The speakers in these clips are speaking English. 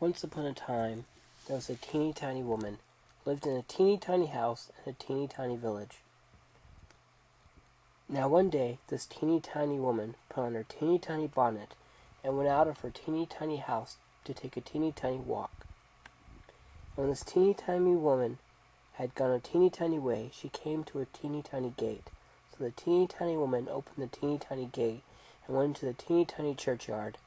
Once upon a time, there was a teeny tiny woman, lived in a teeny tiny house in a teeny tiny village. Now one day, this teeny tiny woman put on her teeny tiny bonnet and went out of her teeny tiny house to take a teeny tiny walk. And when this teeny tiny woman had gone a teeny tiny way, she came to a teeny tiny gate. So the teeny tiny woman opened the teeny tiny gate and went into the teeny tiny churchyard.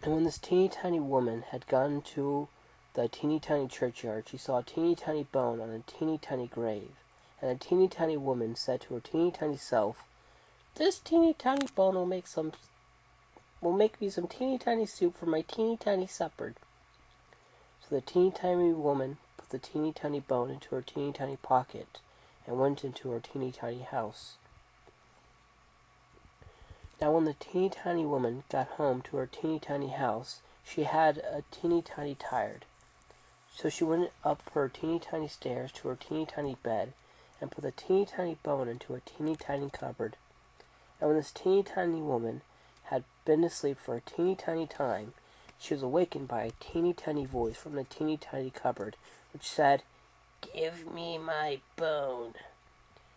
And when this teeny tiny woman had gone to the teeny tiny churchyard, she saw a teeny tiny bone on a teeny tiny grave. And the teeny tiny woman said to her teeny tiny self, "This teeny tiny bone will make me some teeny tiny soup for my teeny tiny supper." So the teeny tiny woman put the teeny tiny bone into her teeny tiny pocket and went into her teeny tiny house. Now when the teeny tiny woman got home to her teeny tiny house, she had a teeny tiny tired. So she went up her teeny tiny stairs to her teeny tiny bed and put the teeny tiny bone into a teeny tiny cupboard. And when this teeny tiny woman had been asleep for a teeny tiny time, she was awakened by a teeny tiny voice from the teeny tiny cupboard, which said, "Give me my bone."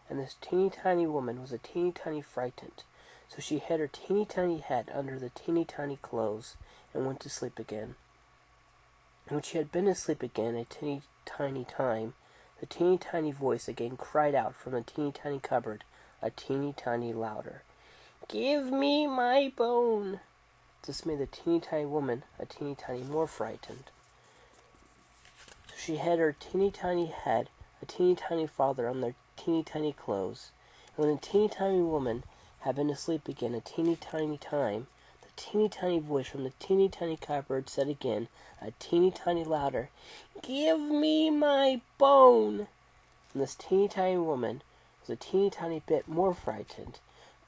And this teeny tiny woman was a teeny tiny frightened. So she hid her teeny tiny head under the teeny tiny clothes and went to sleep again. And when she had been asleep again a teeny tiny time, the teeny tiny voice again cried out from the teeny tiny cupboard, a teeny tiny louder, "Give me my bone." This made the teeny tiny woman a teeny tiny more frightened. So she hid her teeny tiny head a teeny tiny farther on their teeny tiny clothes. And when the teeny tiny woman had been asleep again a teeny tiny time, the teeny tiny voice from the teeny tiny cupboard said again, a teeny tiny louder, "Give me my bone." And this teeny tiny woman was a teeny tiny bit more frightened,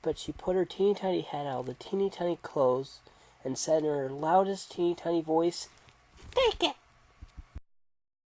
but she put her teeny tiny head out of the teeny tiny clothes and said in her loudest teeny tiny voice, "Take it."